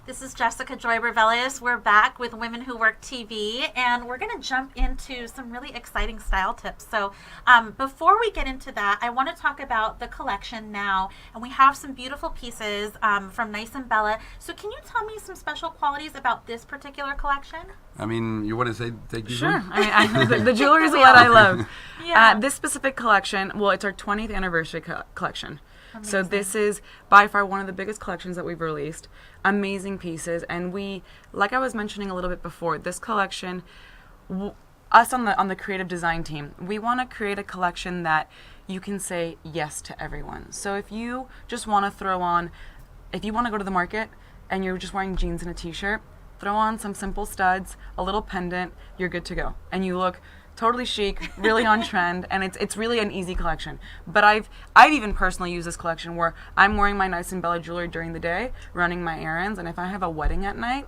This is Jessica Joy Reveles. We're back with Women Who Work TV, and we're going to jump into some really exciting style tips. So before we get into that, I want to talk about the collection now, and we have some beautiful pieces from Nice and Bella. So can you tell me some special qualities about this particular collection? I mean, you want to take this Sure. one? I mean, the jewelry is what I love. Yeah. This specific collection, well, it's our 20th anniversary collection. Amazing. So this is by far one of the biggest collections that we've released. Amazing pieces, and we, like I was mentioning a little bit before, this collection, us on the creative design team, we want to create a collection that you can say yes to everyone. So if you just want to throw on, if you want to go to the market and you're just wearing jeans and a t-shirt, throw on some simple studs, a little pendant, you're good to go, and you look totally chic, really on trend, and it's really an easy collection. But I've even personally used this collection where I'm wearing my Nice and Bella jewelry during the day, running my errands, and if I have a wedding at night,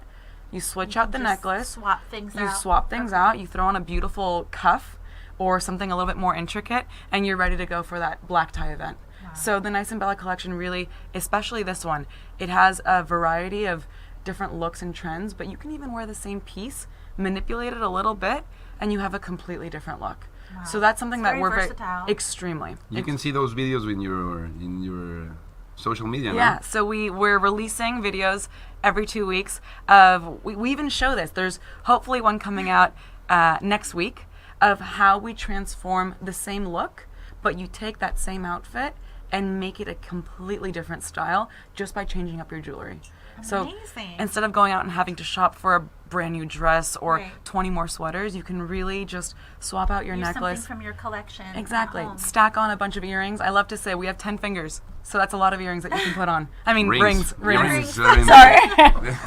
you switch out the necklace, Swap things out. you swap things out, you throw on a beautiful cuff or something a little bit more intricate, and you're ready to go for that black tie event. Wow. So the Nice and Bella collection really, especially this one, it has a variety of different looks and trends, but you can even wear the same piece, manipulate it a little bit, and you have a completely different look. Wow. So that's something It's that very we're versatile. very extremely. You can see those videos in your social media. Yeah, No? so we're releasing videos every 2 weeks of, we even show this. There's hopefully one coming out next week of how we transform the same look, but you take that same outfit and make it a completely different style just by changing up your jewelry. So Amazing. instead of going out and having to shop for a brand new dress or Right. 20 more sweaters, you can really just swap out your Use necklace. something from your collection. at Exactly. home. Stack on a bunch of earrings. I love to say we have 10 fingers, so that's a lot of earrings that you can put on. I mean, rings. Rings. Sorry.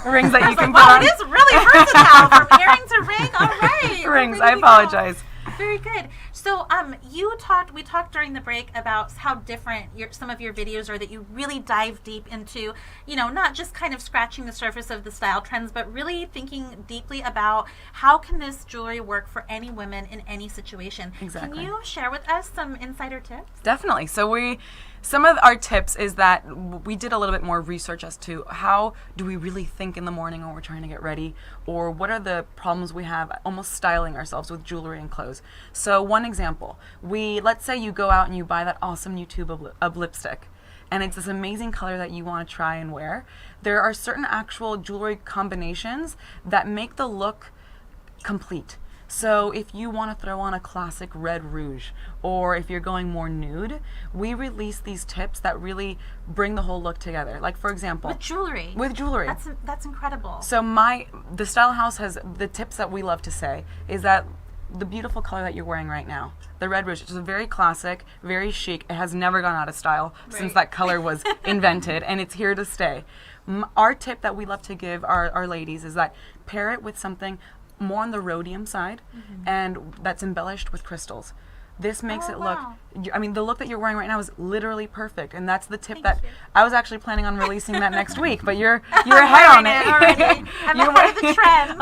Rings that you can put Wow, on. it is really versatile from earring to ring. All right. Rings. We're I ready to go. apologize. Very good. So, we talked during the break about how different some of your videos are, that you really dive deep into, not just kind of scratching the surface of the style trends, but really thinking deeply about how can this jewelry work for any women in any situation. Exactly. Can you share with us some insider tips? Definitely. So some of our tips is that we did a little bit more research as to how do we really think in the morning when we're trying to get ready, or what are the problems we have almost styling ourselves with jewelry and clothes. So one example, let's say you go out and you buy that awesome new tube of lipstick, and it's this amazing color that you want to try and wear. There are certain actual jewelry combinations that make the look complete. So if you want to throw on a classic red rouge, or if you're going more nude, we release these tips that really bring the whole look together. Like, for example, With jewelry. with jewelry. That's incredible. So the Style House has the tips that we love to say is that the beautiful color that you're wearing right now, the red rouge, which is a very classic, very chic. It has never gone out of style since Right. that color was invented, and it's here to stay. Our tip that we love to give our ladies is that pair it with something more on the rhodium side, and that's embellished with crystals. This makes it look, wow. I mean, the look that you're wearing right now is literally perfect, and that's the tip Thank that you. I was actually planning on releasing that next week, but you're ahead on it. Already. I'm ahead of the trend.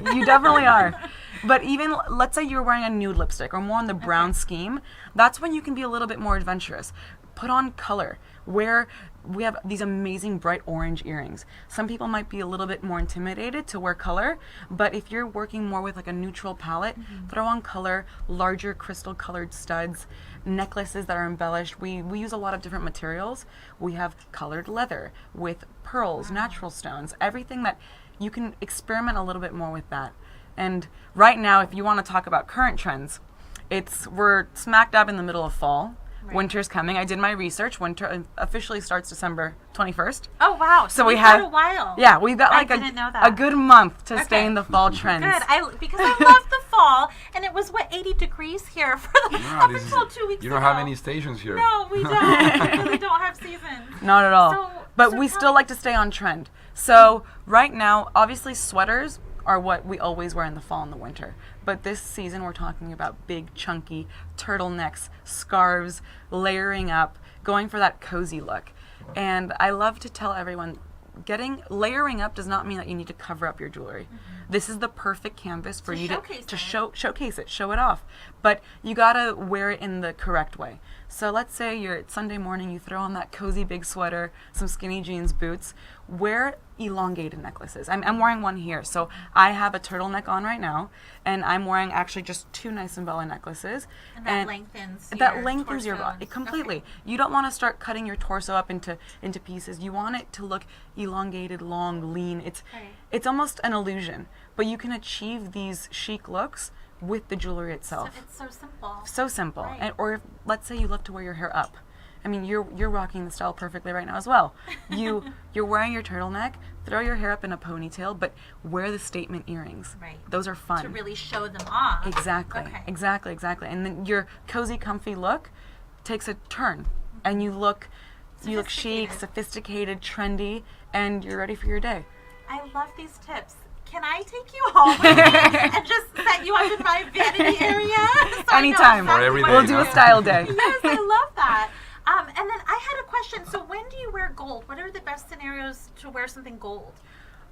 Great. You definitely are. But even, let's say you're wearing a nude lipstick or more on the brown scheme, that's when you can be a little bit more adventurous. Put on color, where we have these amazing bright orange earrings. Some people might be a little bit more intimidated to wear color, but if you're working more with like a neutral palette, throw on color, larger crystal colored studs, necklaces that are embellished. We use a lot of different materials. We have colored leather with pearls, natural stones, everything that you can experiment a little bit more with that. And right now, if you want to talk about current trends, we're smack dab in the middle of fall. Right. Winter's coming. I did my research. Winter officially starts December 21st. Oh, wow. So we we've have got a while. Yeah, we've got I like didn't know a that. good month to Okay. stay in the fall trends. Good. Because I love the fall, and it was 80 degrees here for up this is- until 2 weeks You ago. don't have any stations here. No, we don't. We really don't have seasons. Not at all. So- but so we tell still me- like to stay on trend. So right now, obviously sweaters are what we always wear in the fall and the winter. But this season we're talking about big, chunky turtlenecks, scarves, layering up, going for that cozy look. And I love to tell everyone, layering up does not mean that you need to cover up your jewelry. This is the perfect canvas for To you showcase to it. showcase it, show it off. but you gotta wear it in the correct way. So let's say it's Sunday morning, you throw on that cozy big sweater, some skinny jeans, boots, wear elongated necklaces. I'm wearing one here. So I have a turtleneck on right now, and I'm wearing actually just 2 Nice and Bella necklaces. And that lengthens your torso. body completely. Okay. You don't want to start cutting your torso up into pieces. You want it to look elongated, long, lean. It's almost an illusion, but you can achieve these chic looks with the jewelry itself. So it's so simple. So simple. Right. Or if, let's say you love to wear your hair up. I mean, you're rocking the style perfectly right now as well. You're wearing your turtleneck, throw your hair up in a ponytail, but wear the statement earrings. Right. Those are fun. To really show them off. Exactly. Okay. Exactly. And then your cozy, comfy look takes a turn, and you look chic, sophisticated, trendy, and you're ready for your day. I love these tips. Can I take you home with me and just set you up in my vanity area? So Anytime. For every day, We'll do a style day. Yes, I love that. And then I had a question. So when do you wear gold? What are the best scenarios to wear something gold?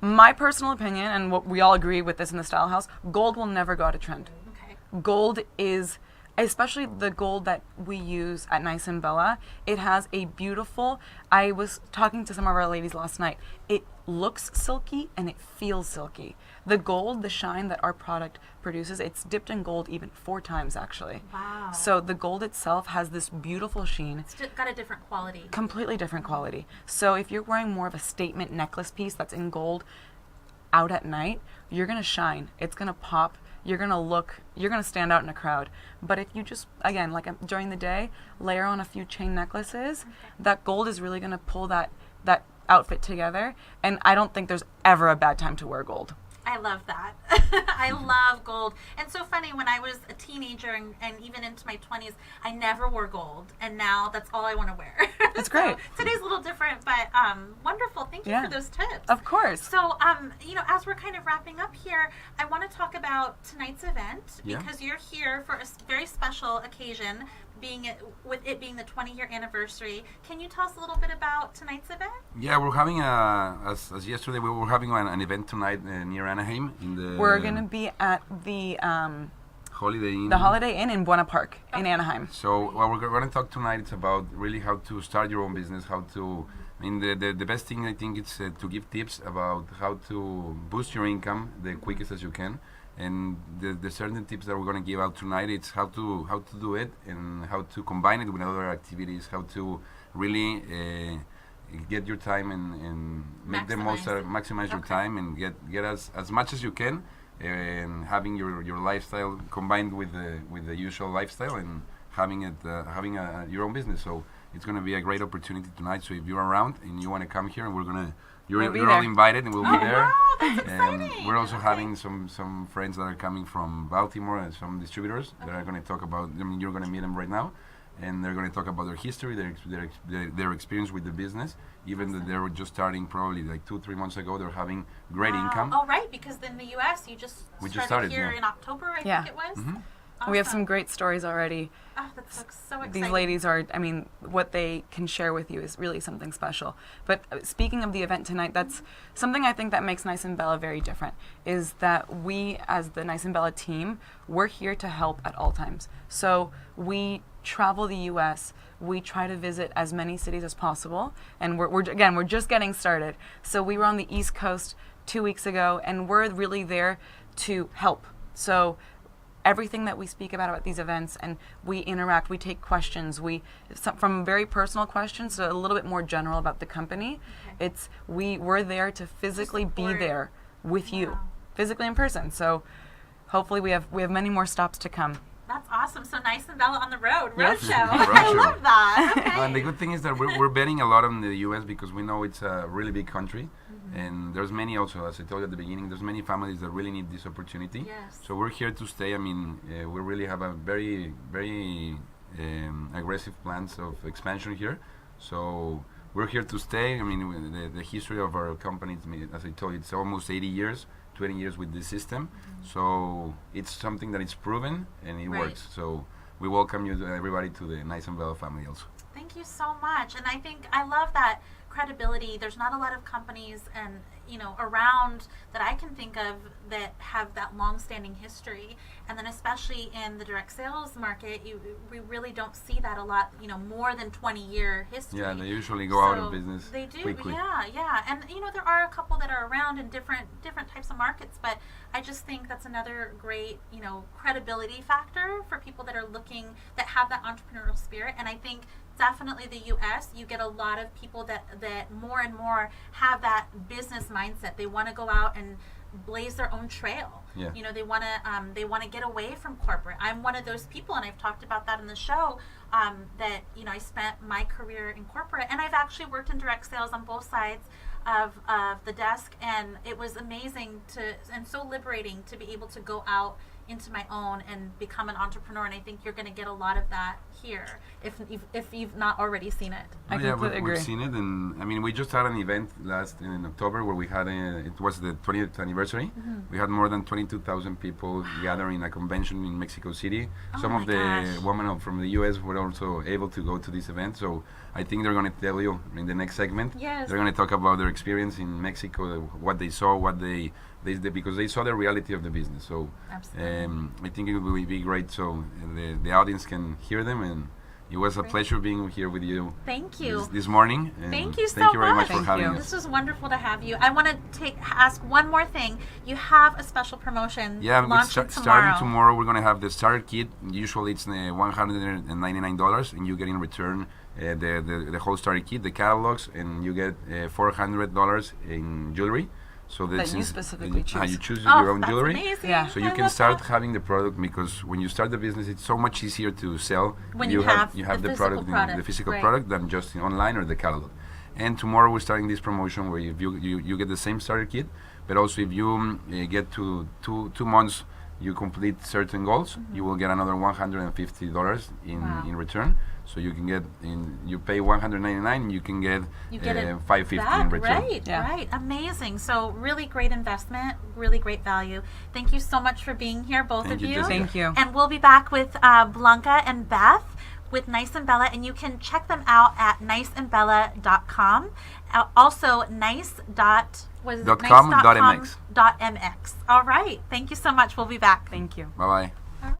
My personal opinion, and what we all agree with this in the Style House, gold will never go out of trend. Okay. Gold is, especially the gold that we use at Nice and Bella, it has a beautiful, I was talking to some of our ladies last night, it looks silky and it feels silky. The gold, the shine that our product produces, it's dipped in gold even 4 times actually. Wow. So the gold itself has this beautiful sheen. It's got a different quality. Completely different quality. So if you're wearing more of a statement necklace piece that's in gold out at night, you're going to shine. It's going to pop. You're going to stand out in a crowd. But if you just, again, like during the day, layer on a few chain necklaces, that gold is really going to pull that outfit together. And I don't think there's ever a bad time to wear gold. I love that. I love gold. And so funny, when I was a teenager and even into my 20s, I never wore gold. And now that's all I want to wear. That's great. So today's a little different, but wonderful. Thank you for those tips. Of course. So, as we're kind of wrapping up here, I want to talk about tonight's event because you're here for a very special occasion, being the 20-year anniversary. Can you tell us a little bit about tonight's event? Yeah, we're having as yesterday we were having an event tonight near Anaheim in the. We're gonna be at the Holiday Inn. The Holiday Inn in Buena Park in Anaheim. So what we're going to talk tonight is about really how to start your own business, the best thing I think is to give tips about how to boost your income the quickest as you can. And the certain tips that we're going to give out tonight, it's how to do it and how to combine it with other activities, how to really get your time and make the most, maximize your time and get as much as you can, and having your lifestyle combined with the usual lifestyle and having your own business. So it's going to be a great opportunity tonight. So if you're around and you want to come here, and you're all invited, and we'll be there. Wow, that's exciting. We're also having some friends that are coming from Baltimore and some distributors that are going to talk about. I mean, you're going to meet them right now, and they're going to talk about their history, their experience with the business. Even though they were just starting probably like 2-3 months ago, they're having great income. Oh, right, because in the U.S. we just started here in October, I think it was. Mm-hmm. Awesome. We have some great stories already. Oh, that looks so exciting. These ladies what they can share with you is really something special. But speaking of the event tonight, that's something I think that makes Nice and Bella very different, is that we, as the Nice and Bella team, we're here to help at all times. So we travel the U.S., we try to visit as many cities as possible, and we're just getting started. So we were on the East Coast 2 weeks ago, and we're really there to help. So everything that we speak about these events, and we interact, we take questions, from very personal questions to a little bit more general about the company. Okay. We're there to physically be there with you, physically in person. So hopefully we have many more stops to come. That's awesome. So Nice and Bella on the road, Yes. roadshow. Roadshow. I love that. Okay. And the good thing is that we're betting a lot on the U.S. because we know it's a really big country, and there's many also, as I told you at the beginning, there's many families that really need this opportunity. Yes. So we're here to stay. I mean, we really have a very, very aggressive plans of expansion here. So we're here to stay. I mean, the history of our company, as I told you, it's almost 80 years, 20 years with this system. So it's something that it's proven and it works. So we welcome you, everybody, to the Nice and Bella family also. Thank Thank you so much. And I think I love that credibility. There's not a lot of companies and around that I can think of that have that long-standing history. And then especially in the direct sales market, we really don't see that a lot. More than 20-year history. Yeah, they usually go out of So business They do. quickly. Yeah. And there are a couple that are around in different types of markets, but I just think that's another great credibility factor for people that are looking, that have that entrepreneurial spirit. And I think definitely the U.S., you get a lot of people that more and more have that business mindset. They want to go out and blaze their own trail. Yeah. They want to get away from corporate. I'm one of those people, and I've talked about that in the show. That I spent my career in corporate, and I've actually worked in direct sales on both sides of the desk, and it was amazing and so liberating to be able to go out into my own and become an entrepreneur. And I think you're going to get a lot of that here if you've not already seen it. I yeah, completely agree. we've seen it, and I mean, we just had an event in October where we had it was the 20th anniversary. We had more than 22,000 people gather in a convention in Mexico City. Oh Some my of the gosh. women from the U.S. were also able to go to this event. So I think they're going to tell you in the next segment. Yes. They're going to talk about their experience in Mexico, what they saw, because they saw the reality of the business. So Absolutely. I think it will be great. So the audience can hear them, and it was a Great. pleasure being here with you. Thank you. This morning. And Thank you so Thank you very much much. for Thank having you. us. This was wonderful to have you. I want to ask one more thing. You have a special promotion Yeah, launching starting tomorrow, we're gonna have the starter kit. Usually it's $199, and you get in return the whole starter kit, the catalogs, and you get $400 in jewelry. So That you since specifically choose. you choose Oh, your own that's jewelry. amazing. Yeah. So you I can love start that. having the product, because when you start the business, it's so much easier to sell When you have the the product, physical product, the physical right. product, than just online or the catalog. And tomorrow we're starting this promotion where if you get the same starter kit, but also if you get to two months, you complete certain goals, you will get another $150 Wow. in return. So you can get you pay $199, you can get You get it $550 in back, return. right? Yeah. Right. Amazing. So really great investment, really great value. Thank you so much for being here, both Thank of you, you. Jessica. Thank you. And we'll be back with Blanca and Beth with Nice and Bella, and you can check them out at niceandbella.com. Also, .com.mx. .mx. All right. Thank you so much. We'll be back. Thank you. Bye bye.